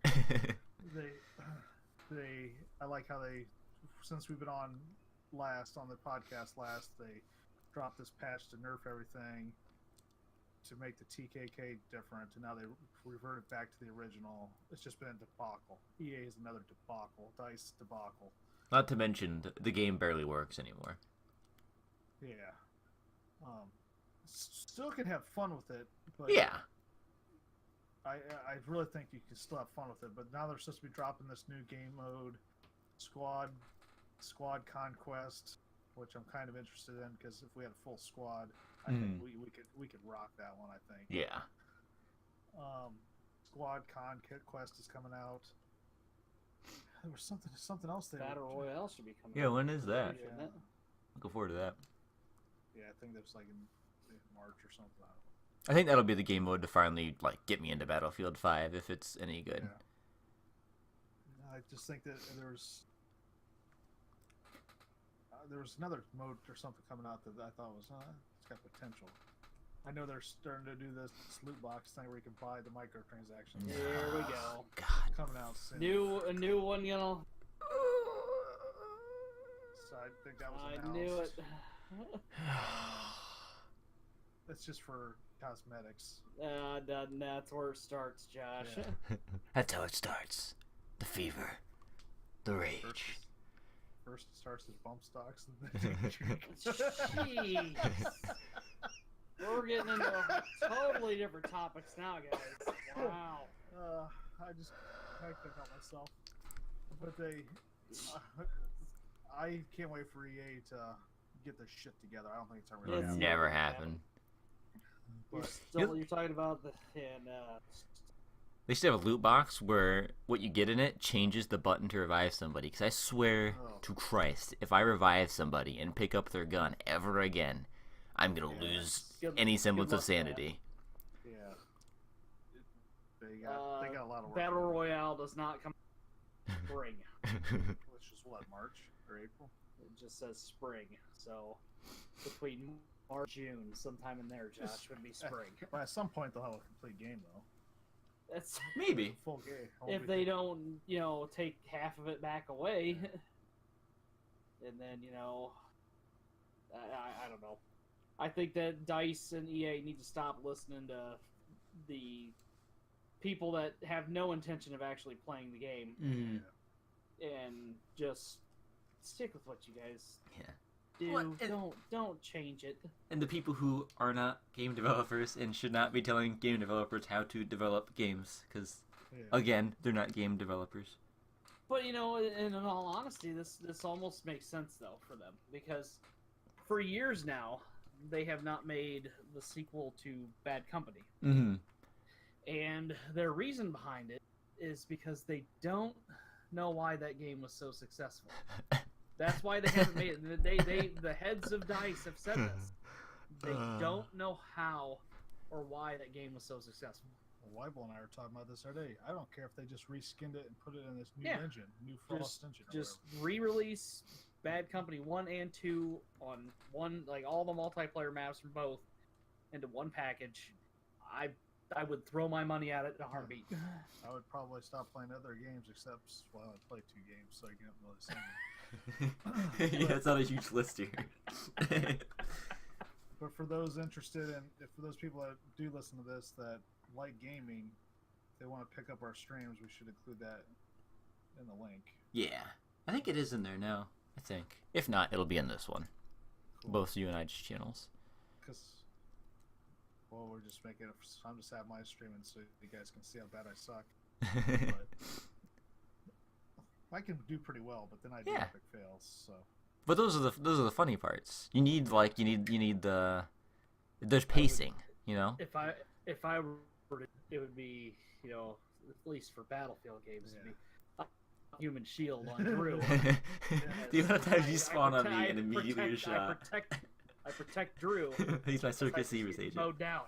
I like how since we've been on the podcast last, they dropped this patch to nerf everything to make the TKK different, and now they reverted back to the original. It's just been a debacle. EA is another debacle. DICE debacle. Not to mention, the game barely works anymore. Yeah. Still can have fun with it, but Yeah. I really think you can still have fun with it. But now they're supposed to be dropping this new game mode, Squad Conquest, which I'm kind of interested in because if we had a full squad, I think we could rock that one. I think. Yeah. Squad Conquest is coming out. There was something else there. Battle Royale should be coming. Yeah, out when is that? shouldn't it? Looking forward to that. Yeah, I think that was like in March or something. I don't know. I think that'll be the game mode to finally get me into Battlefield 5 if it's any good. Yeah. I just think that there was another mode or something coming out that I thought was it's got potential. I know they're starting to do this loot box thing where you can buy the microtransactions. Here we go. God. Coming out soon. A new one, So I think that was I announced. knew it. It's just for cosmetics. That's where it starts, Josh. Yeah. That's how it starts. The fever. The rage. First it starts as bump stocks and then Jeez. We're getting into totally different topics now, guys. Wow. I couldn't help myself. But I can't wait for EA to get their shit together. I don't think it's ever It'll gonna happen. never happen. You're talking about They should have a loot box where what you get in it changes the button to revive somebody. Because I swear to Christ, if I revive somebody and pick up their gun ever again, I'm going to lose any semblance of sanity. Yeah. They got a lot of work. Battle Royale does not come spring. which is what, March or April? It just says spring, so between March and June, sometime in there, Josh, would be spring. But at some point they'll have a complete game though. That's Maybe. Full game. if they don't, take half of it back away, and then I don't know. I think that DICE and EA need to stop listening to the people that have no intention of actually playing the game, and just stick with what you guys do. Well, Don't change it. And the people who are not game developers and should not be telling game developers how to develop games, because again, they're not game developers. But in all honesty, this almost makes sense though for them, because for years now they have not made the sequel to Bad Company. Mm-hmm. And their reason behind it is because they don't know why that game was so successful. That's why they haven't made it. The heads of DICE have said this. They don't know how or why that game was so successful. Well, Weibel and I were talking about this the other day. I don't care if they just reskinned it and put it in this new engine, new Frost engine. Just re-release Bad Company 1 and 2 on one, like all the multiplayer maps from both into one package. I would throw my money at it in a heartbeat. I would probably stop playing other games except, well, I play 2 games, so I get really single. Yeah, it's not a huge list here. But for those interested in, for those people that do listen to this that like gaming, if they want to pick up our streams, we should include that in the link. Yeah, I think it is in there now. I think. If not, it'll be in this one. Cool. Both you and I's channels. Because, well, we're just making it. I'm just having my streaming so you guys can see how bad I suck. But I can do pretty well, but then I do epic fails. So. But those are the funny parts. You need there's pacing, If I were to, it would be at least for Battlefield games, it'd be human shield on Drew. The amount of times you spawn on me and immediately you're shot. I protect Drew. He's my Circus Seavers agent. Mowed down.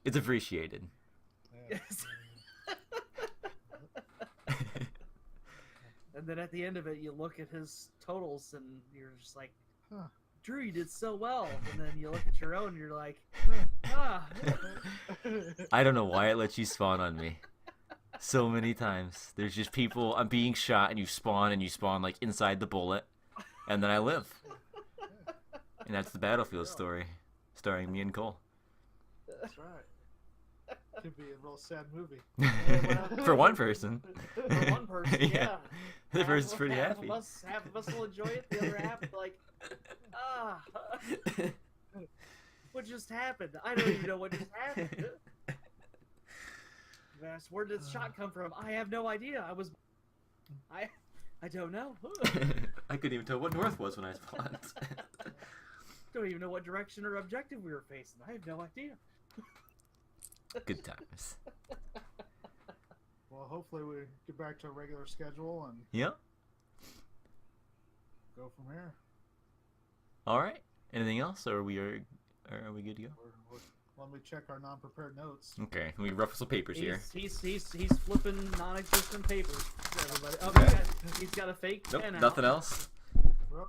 It's appreciated. Yes. And then at the end of it, you look at his totals and you're just like, Drew, you did so well. And then you look at your own and you're like, I don't know why it lets you spawn on me so many times. There's just people, I'm being shot and you spawn like inside the bullet, and then I live. And that's the Battlefield story, starring me and Cole. That's right. Could be a real sad movie. For one person. For one person, yeah. The person's pretty happy. Half of us will enjoy it, the other half like, what just happened? I don't even know what just happened. Where did this shot come from? I have no idea. I don't know. I couldn't even tell what north was when I spawned. Don't even know what direction or objective we were facing. I have no idea. Good times. Well, hopefully we get back to a regular schedule and go from here. All right. Anything else, or are we good to go? Let me check our non-prepared notes. Okay, we ruffle some papers here. He's flipping non-existent papers to everybody. Oh, he's got a fake pen out. Nothing else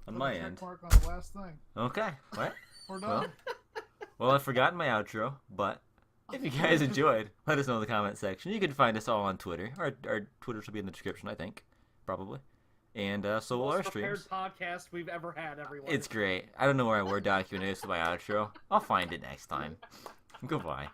on my check end. Mark on the last thing. Okay, what? We're done. Well, I've forgotten my outro, but if you guys enjoyed, let us know in the comment section. You can find us all on Twitter. Our Twitter should be in the description, I think, probably. And so will our streams. Most prepared podcast we've ever had, everyone. It's great. I don't know where our Word document is for my outro. I'll find it next time. Goodbye.